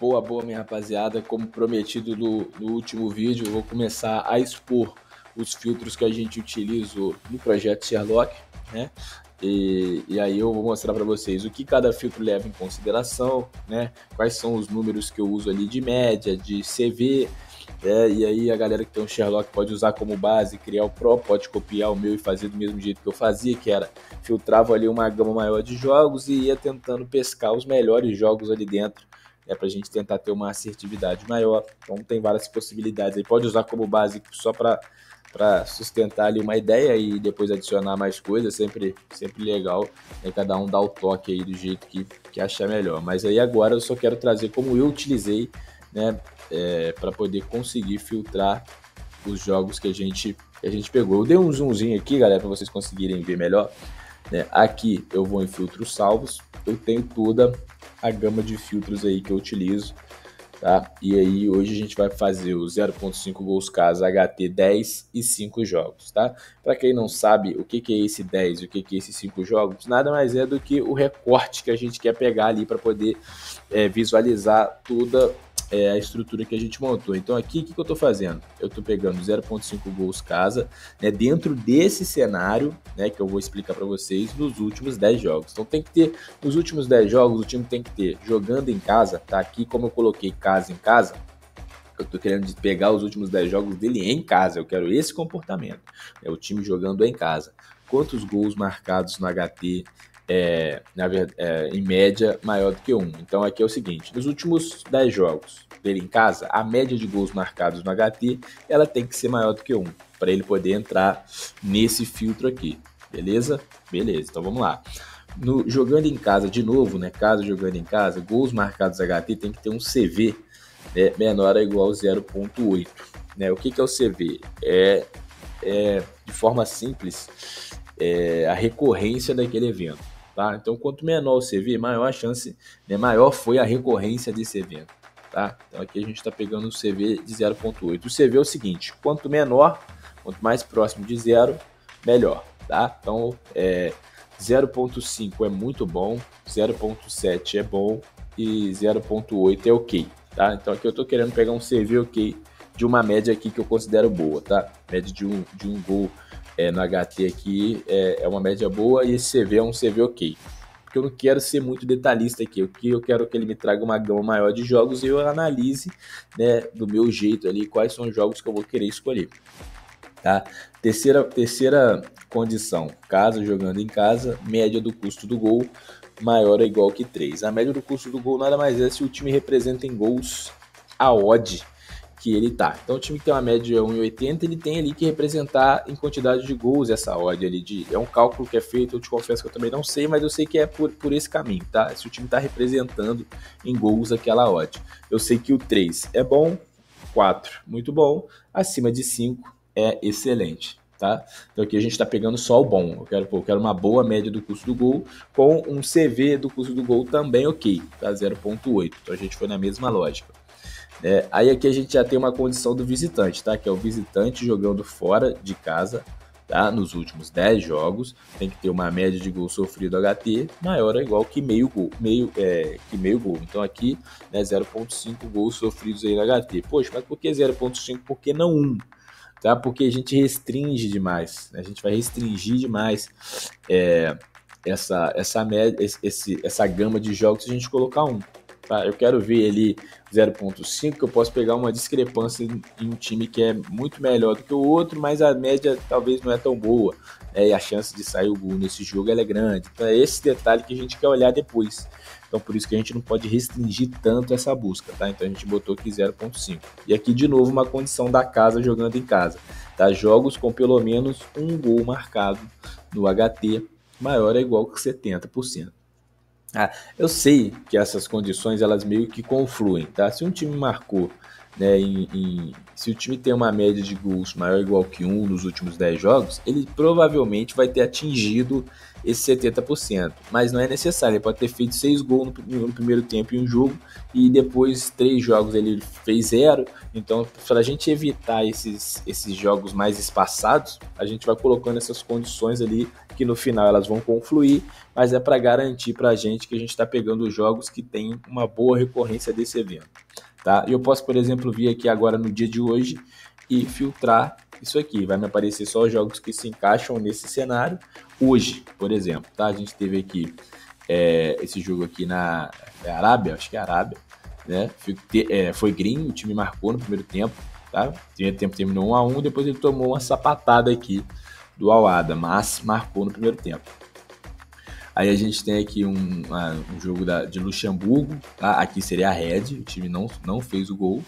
Boa, minha rapaziada. Como prometido no último vídeo, eu vou começar a expor os filtros que a gente utilizou no projeto Sherlock, né? E aí eu vou mostrar para vocês o que cada filtro leva em consideração, né? Quais são os números que eu uso ali de média, de CV, e aí a galera que tem um Sherlock pode usar como base, criar o próprio, pode copiar o meu e fazer do mesmo jeito que eu fazia, que era filtrava ali uma gama maior de jogos e ia tentando pescar os melhores jogos ali dentro, para a gente tentar ter uma assertividade maior. Então tem várias possibilidades aí, pode usar como base só para sustentar ali uma ideia e depois adicionar mais coisas, sempre legal, né? Cada um dá o toque aí do jeito que achar melhor. Mas aí agora eu só quero trazer como eu utilizei, né, para poder conseguir filtrar os jogos que a gente pegou. Eu dei um zoomzinho aqui, galera, para vocês conseguirem ver melhor, né? Aqui eu vou em filtros salvos, eu tenho toda a gama de filtros aí que eu utilizo, tá? E aí hoje a gente vai fazer o 0.5 gols casa HT 10 e 5 jogos, tá? Para quem não sabe o que é esse 10 e o que é esses 5 jogos, nada mais é do que o recorte que a gente quer pegar ali para poder visualizar toda a estrutura que a gente montou. Então aqui o que eu estou fazendo? Eu estou pegando 0.5 gols casa, né, dentro desse cenário, né, que eu vou explicar para vocês nos últimos 10 jogos. Então tem que ter, nos últimos 10 jogos, o time tem que ter jogando em casa, tá? Aqui como eu coloquei casa em casa, eu tô querendo pegar os últimos 10 jogos dele em casa, eu quero esse comportamento, é o time jogando em casa. Quantos gols marcados no HT, em média, maior do que 1. Então aqui é o seguinte, nos últimos 10 jogos dele em casa, a média de gols marcados no HT, ela tem que ser maior do que 1, para ele poder entrar nesse filtro aqui, beleza? Beleza, então vamos lá. Jogando em casa de novo, né? Casa jogando em casa, gols marcados HT tem que ter um CV, né, menor ou igual a 0.8. Né? O que é o CV? De forma simples, a recorrência daquele evento. Tá? Então, quanto menor o CV, maior a chance, né, maior foi a recorrência desse evento. Tá? Então, aqui a gente está pegando o CV de 0.8. O CV é o seguinte, quanto menor, quanto mais próximo de zero, melhor. Tá? Então, 0.5 é muito bom, 0.7 é bom e 0.8 é ok. Tá? Então, aqui eu estou querendo pegar um CV ok de uma média aqui que eu considero boa. Tá? Média de um gol no HT aqui é uma média boa e esse CV é um CV ok. Porque eu não quero ser muito detalhista aqui, eu quero que ele me traga uma gama maior de jogos e eu analise, né, do meu jeito ali quais são os jogos que eu vou querer escolher. Tá? Terceira condição, casa jogando em casa, média do custo do gol maior ou igual que 3. A média do custo do gol nada mais é se o time representa em gols a odd que ele tá. Então o time que tem uma média de 1,80, ele tem ali que representar em quantidade de gols essa odd ali. É um cálculo que é feito, eu te confesso que eu também não sei, mas eu sei que é por esse caminho, tá? Se o time tá representando em gols aquela odd. Eu sei que o 3 é bom, 4 muito bom, acima de 5 é excelente. Tá? Então aqui a gente está pegando só o bom. Eu quero uma boa média do custo do gol com um CV do custo do gol também ok, tá? 0.8. Então a gente foi na mesma lógica. Aí aqui a gente já tem uma condição do visitante, tá? Que é o visitante jogando fora de casa, tá? Nos últimos 10 jogos, tem que ter uma média de gol sofrido HT maior ou igual que meio gol. Então aqui, né, 0.5 gols sofridos aí no HT. Poxa, mas por que 0.5? Por que não 1? Tá? Porque a gente restringe demais, né? A gente vai restringir demais essa gama de jogos se a gente colocar 1. Tá? Eu quero ver ali 0.5, que eu posso pegar uma discrepância em um time que é muito melhor do que o outro, mas a média talvez não é tão boa, né? E a chance de sair o gol nesse jogo ela é grande. Então é esse detalhe que a gente quer olhar depois. Então por isso que a gente não pode restringir tanto essa busca, tá? Então a gente botou aqui 0.5. E aqui de novo uma condição da casa jogando em casa, tá? Jogos com pelo menos um gol marcado no HT maior ou igual que 70%. Eu sei que essas condições elas meio que confluem, tá? Se um time marcou né, se o time tem uma média de gols maior ou igual que 1 nos últimos 10 jogos, ele provavelmente vai ter atingido esse 70%, mas não é necessário. Ele pode ter feito 6 gols no primeiro tempo em um jogo e depois 3 jogos ele fez 0. Então, para a gente evitar esses jogos mais espaçados, a gente vai colocando essas condições ali que no final elas vão confluir, mas é para garantir para a gente que a gente está pegando os jogos que tem uma boa recorrência desse evento. Tá? E eu posso, por exemplo, vir aqui agora no dia de hoje e filtrar isso aqui. Vai me aparecer só os jogos que se encaixam nesse cenário hoje, por exemplo. Tá? A gente teve aqui esse jogo aqui na Arábia, acho que é Arábia, né? Foi green, o time marcou no primeiro tempo. Tá? O primeiro tempo terminou 1-1, depois ele tomou uma sapatada aqui do Al-Ahda, mas marcou no primeiro tempo. Aí a gente tem aqui um jogo de Luxemburgo, tá? Aqui seria a Red, o time não fez o gol,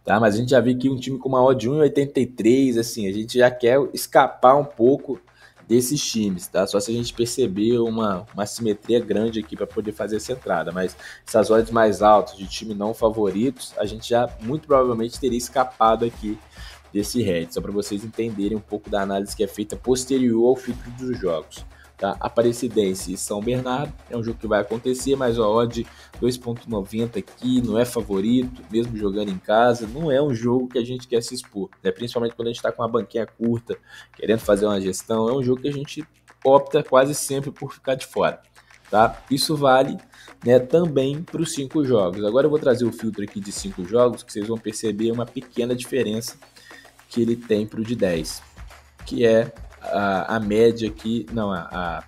tá? Mas a gente já viu que um time com uma odd de 1,83, assim, a gente já quer escapar um pouco desses times, tá? Só se a gente perceber uma simetria grande aqui para poder fazer essa entrada, mas essas odds mais altas de time não favoritos, a gente já muito provavelmente teria escapado aqui desse Red, só para vocês entenderem um pouco da análise que é feita posterior ao filtro dos jogos. Tá? Aparecidense e São Bernardo é um jogo que vai acontecer, mas a odd 2,90 aqui não é favorito, mesmo jogando em casa, não é um jogo que a gente quer se expor, né? Principalmente quando a gente está com uma banquinha curta, querendo fazer uma gestão, é um jogo que a gente opta quase sempre por ficar de fora. Tá? Isso vale, né, também para os 5 jogos. Agora eu vou trazer o filtro aqui de 5 jogos, que vocês vão perceber uma pequena diferença que ele tem para o de 10, que é a média aqui, não, a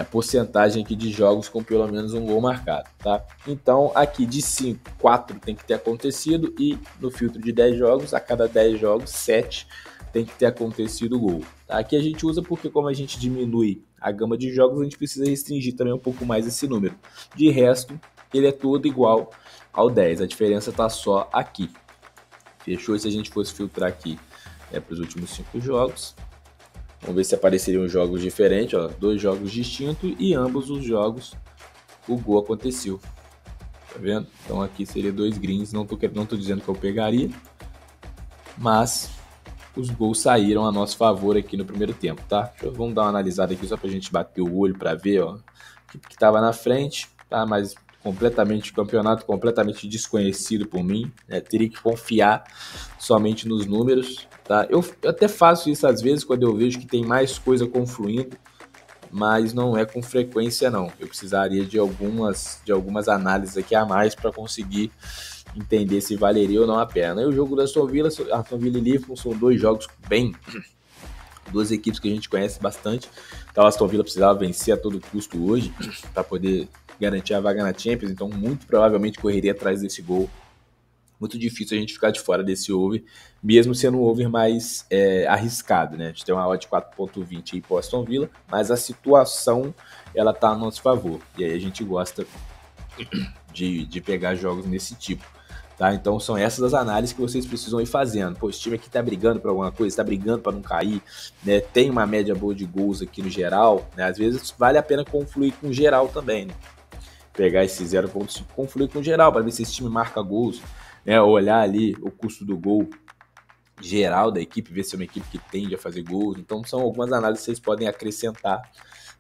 porcentagem aqui de jogos com pelo menos um gol marcado, tá? Então, aqui de 5, 4 tem que ter acontecido e no filtro de 10 jogos, a cada 10 jogos, 7 tem que ter acontecido o gol. Tá? Aqui a gente usa porque como a gente diminui a gama de jogos, a gente precisa restringir também um pouco mais esse número. De resto, ele é todo igual ao 10, a diferença tá só aqui. Fechou? E se a gente fosse filtrar aqui para os últimos 5 jogos, vamos ver se apareceriam jogos diferentes, ó, 2 jogos distintos e ambos os jogos o gol aconteceu. Tá vendo? Então aqui seria 2 greens, não tô dizendo que eu pegaria, mas os gols saíram a nosso favor aqui no primeiro tempo, tá? Vamos dar uma analisada aqui só pra gente bater o olho para ver, ó, o que tava na frente, tá? Mas campeonato completamente desconhecido por mim, né? Teria que confiar somente nos números, tá? Eu até faço isso às vezes quando eu vejo que tem mais coisa confluindo, mas não é com frequência não. Eu precisaria de algumas análises aqui a mais para conseguir entender se valeria ou não a pena. E o jogo da Aston Villa e Liverpool são 2 jogos duas equipes que a gente conhece bastante. Então a Aston Villa precisava vencer a todo custo hoje para poder garantir a vaga na Champions, então muito provavelmente correria atrás desse gol. Muito difícil a gente ficar de fora desse over, mesmo sendo um over mais arriscado, né? A gente tem uma odd de 4,20 aí para Aston Villa, mas a situação ela tá a nosso favor, e aí a gente gosta de pegar jogos nesse tipo. Tá? Então são essas as análises que vocês precisam ir fazendo. Pô, esse time aqui tá brigando por alguma coisa, tá brigando para não cair, né? Tem uma média boa de gols aqui no geral, né? Às vezes vale a pena confluir com o geral também, né? Pegar esse 0,5, confluir com o geral para ver se esse time marca gols, né? Olhar ali o custo do gol geral da equipe, ver se é uma equipe que tende a fazer gols. Então são algumas análises que vocês podem acrescentar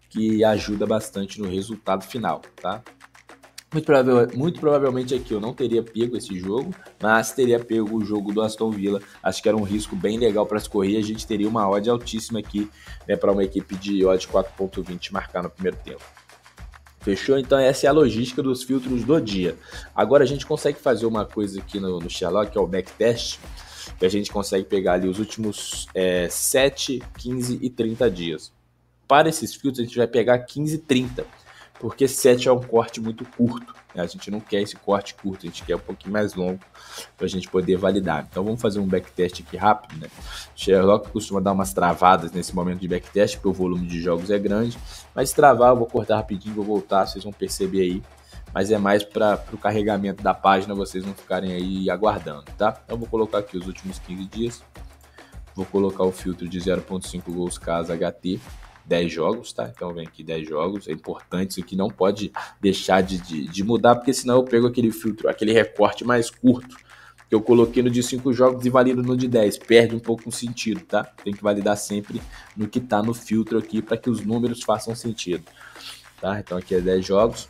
que ajuda bastante no resultado final, tá? Muito provavelmente aqui eu não teria pego esse jogo, mas teria pego o jogo do Aston Villa. Acho que era um risco bem legal para escorrer. A gente teria uma odd altíssima aqui, né, para uma equipe de odd 4,20 marcar no primeiro tempo. Fechou? Então essa é a logística dos filtros do dia. Agora a gente consegue fazer uma coisa aqui no Sherlock, que é o backtest, que a gente consegue pegar ali os últimos 7, 15 e 30 dias. Para esses filtros a gente vai pegar 15 e 30. Porque 7 é um corte muito curto, né? A gente não quer esse corte curto, a gente quer um pouquinho mais longo para a gente poder validar. Então vamos fazer um backtest aqui rápido, né? Sherlock costuma dar umas travadas nesse momento de backtest, porque o volume de jogos é grande, mas se travar eu vou cortar rapidinho, vou voltar, vocês vão perceber aí, mas é mais para o carregamento da página, vocês não ficarem aí aguardando, tá? Então vou colocar aqui os últimos 15 dias, vou colocar o filtro de 0,5 gols casa HT, 10 jogos, tá? Então vem aqui 10 jogos, é importante, isso aqui não pode deixar de mudar, porque senão eu pego aquele filtro, aquele recorte mais curto, que eu coloquei no de 5 jogos e valido no de 10. Perde um pouco o sentido, tá? Tem que validar sempre no que tá no filtro aqui para que os números façam sentido, tá? Então aqui é 10 jogos.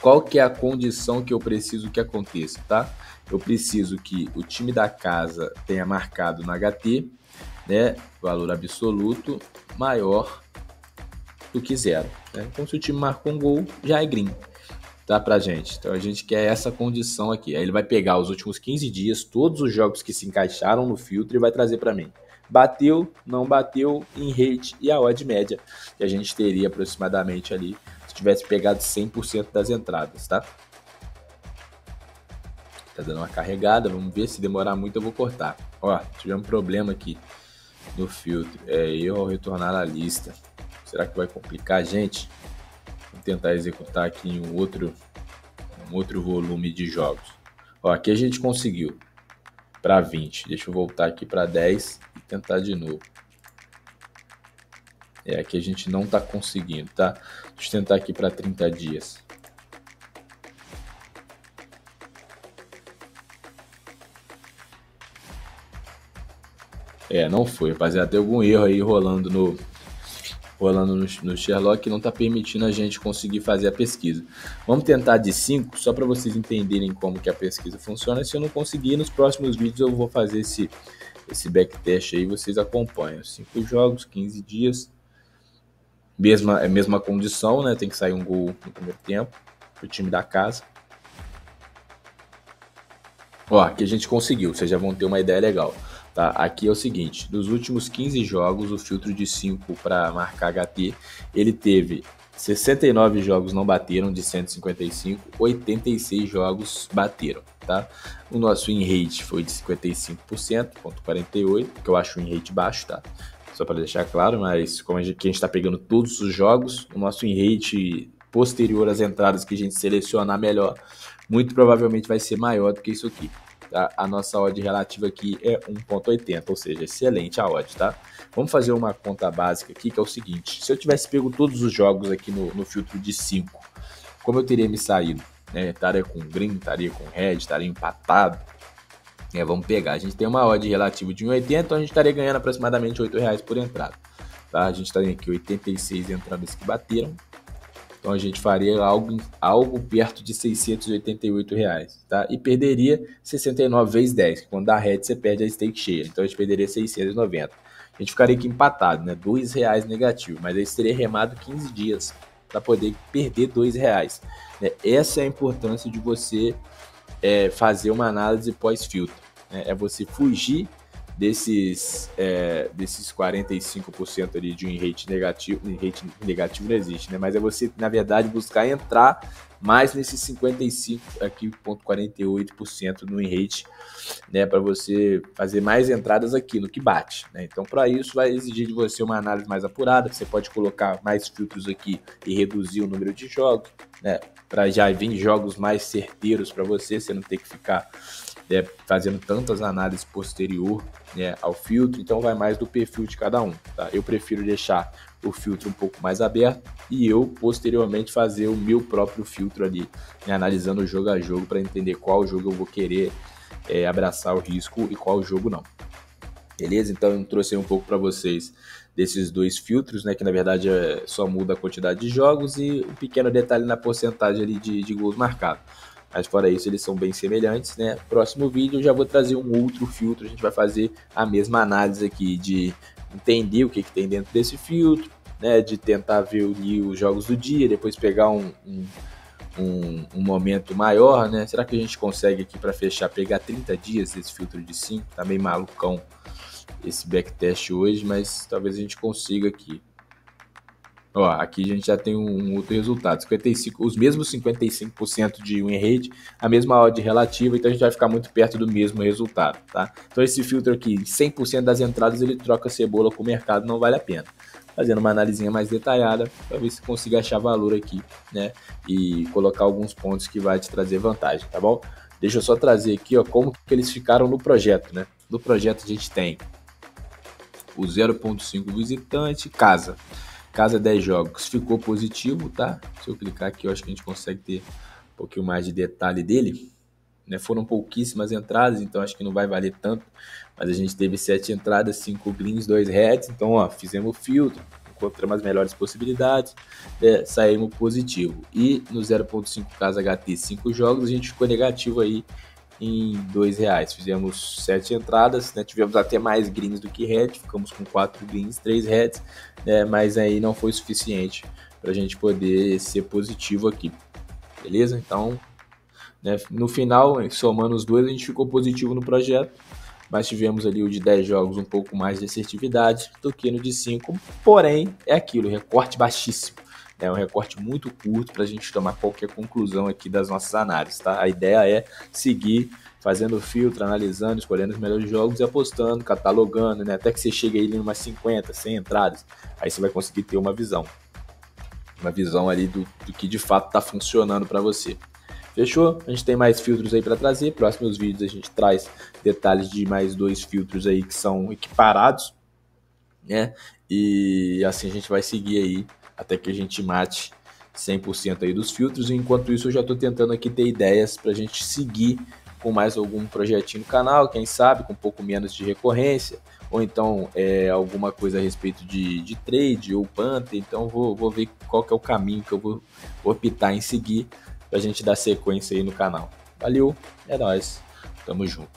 Qual que é a condição que eu preciso que aconteça, tá? Eu preciso que o time da casa tenha marcado no HT, né, valor absoluto maior do que 0. Né? Então, se o time marcou um gol, já é green, tá, pra gente. Então, a gente quer essa condição aqui. Aí ele vai pegar os últimos 15 dias, todos os jogos que se encaixaram no filtro e vai trazer para mim. Bateu, não bateu, em rate e a odd média que a gente teria aproximadamente ali se tivesse pegado 100% das entradas, tá? Tá dando uma carregada, vamos ver, se demorar muito eu vou cortar. Ó, tivemos um problema aqui no filtro, erro ao retornar a lista. Será que vai complicar a gente? Vou tentar executar aqui em um outro volume de jogos. Ó, aqui a gente conseguiu para 20. Deixa eu voltar aqui para 10 e tentar de novo. Aqui a gente não tá conseguindo, tá? Deixa eu tentar aqui para 30 dias. Não foi, rapaziada. Tem algum erro aí rolando no Sherlock que não está permitindo a gente conseguir fazer a pesquisa. Vamos tentar de 5, só para vocês entenderem como que a pesquisa funciona. Se eu não conseguir, nos próximos vídeos eu vou fazer esse backtest aí, vocês acompanham. 5 jogos, 15 dias. Mesma condição, né? Tem que sair um gol no primeiro tempo para o time da casa. Ó, aqui a gente conseguiu, vocês já vão ter uma ideia legal. Tá? Aqui é o seguinte, dos últimos 15 jogos, o filtro de 5 para marcar HT, ele teve 69 jogos não bateram de 155, 86 jogos bateram, tá? O nosso win rate foi de 55%, 0,48, que eu acho o win rate baixo, tá? Só para deixar claro, mas como a gente está pegando todos os jogos, o nosso win rate posterior às entradas que a gente selecionar melhor, muito provavelmente vai ser maior do que isso aqui. Tá? A nossa odd relativa aqui é 1,80, ou seja, excelente a odd, tá? Vamos fazer uma conta básica aqui, que é o seguinte, se eu tivesse pego todos os jogos aqui no filtro de 5, como eu teria me saído? Né? Estaria com green, estaria com red, estaria empatado. Vamos pegar, a gente tem uma odd relativa de 1,80, então a gente estaria ganhando aproximadamente R$8 por entrada. Tá? A gente tem aqui 86 entradas que bateram. Então a gente faria algo perto de R$688, tá? E perderia 69 vezes 10, que quando dá red você perde a stake cheia. Então a gente perderia 690. A gente ficaria aqui empatado, né? R$2 negativo, mas aí teria remado 15 dias para poder perder R$2. Né? Essa é a importância de você fazer uma análise pós-filtro. Né? É você fugir desses 45% ali de um rate negativo. Rate negativo não existe, né? Mas é você, na verdade, buscar entrar mais nesses 55,48% no rate, né? Para você fazer mais entradas aqui no que bate, né? Então, para isso, vai exigir de você uma análise mais apurada. Você pode colocar mais filtros aqui e reduzir o número de jogos, né? Para já vir jogos mais certeiros para você não ter que ficar fazendo tantas análises posterior, né, ao filtro. Então vai mais do perfil de cada um, tá? Eu prefiro deixar o filtro um pouco mais aberto e eu posteriormente fazer o meu próprio filtro ali, né, analisando jogo a jogo para entender qual jogo eu vou querer abraçar o risco e qual jogo não. Beleza? Então eu trouxe um pouco para vocês desses dois filtros, né, que na verdade só muda a quantidade de jogos e um pequeno detalhe na porcentagem ali de gols marcados. Mas fora isso, eles são bem semelhantes, né? Próximo vídeo eu já vou trazer um outro filtro, a gente vai fazer a mesma análise aqui de entender o que tem dentro desse filtro, né? De tentar ver os jogos do dia, depois pegar um momento maior, né? Será que a gente consegue aqui para fechar, pegar 30 dias esse filtro de 5? Tá meio malucão esse backtest hoje, mas talvez a gente consiga aqui. Ó, aqui a gente já tem um outro resultado, 55, os mesmos 55% de win rate, a mesma odd relativa, então a gente vai ficar muito perto do mesmo resultado, tá? Então esse filtro aqui, 100% das entradas ele troca cebola com o mercado, não vale a pena. Fazendo uma analisinha mais detalhada, para ver se consiga achar valor aqui, né? E colocar alguns pontos que vai te trazer vantagem, tá bom? Deixa eu só trazer aqui, ó, como que eles ficaram no projeto, né? No projeto a gente tem o 0.5 visitante, casa 10 jogos, ficou positivo, tá? Se eu clicar aqui, eu acho que a gente consegue ter um pouquinho mais de detalhe dele. né? Foram pouquíssimas entradas, então acho que não vai valer tanto, mas a gente teve 7 entradas, 5 greens, 2 reds, então ó, fizemos o filtro, encontramos as melhores possibilidades, saímos positivo. E no 0.5K HT 5 jogos, a gente ficou negativo aí em R$2. Fizemos 7 entradas, né? Tivemos até mais greens do que red, ficamos com 4 greens, 3 reds, né? Mas aí não foi suficiente para a gente poder ser positivo aqui, beleza? Então, né, no final, somando os dois, a gente ficou positivo no projeto, mas tivemos ali o de 10 jogos um pouco mais de assertividade do que no de 5, porém é aquilo, recorte baixíssimo. É um recorte muito curto para a gente tomar qualquer conclusão aqui das nossas análises, tá? A ideia é seguir fazendo filtro, analisando, escolhendo os melhores jogos e apostando, catalogando, né? Até que você chegue aí em umas 50, 100 entradas, aí você vai conseguir ter uma visão ali do que de fato está funcionando para você. Fechou? A gente tem mais filtros aí para trazer. Próximos vídeos a gente traz detalhes de mais 2 filtros aí que são equiparados, né? E assim a gente vai seguir aí até que a gente mate 100% aí dos filtros. E enquanto isso eu já estou tentando aqui ter ideias para a gente seguir com mais algum projetinho no canal, quem sabe com um pouco menos de recorrência, ou então alguma coisa a respeito de trade ou punter. Então vou ver qual que é o caminho que eu vou optar em seguir para a gente dar sequência aí no canal. Valeu, é nóis, tamo junto.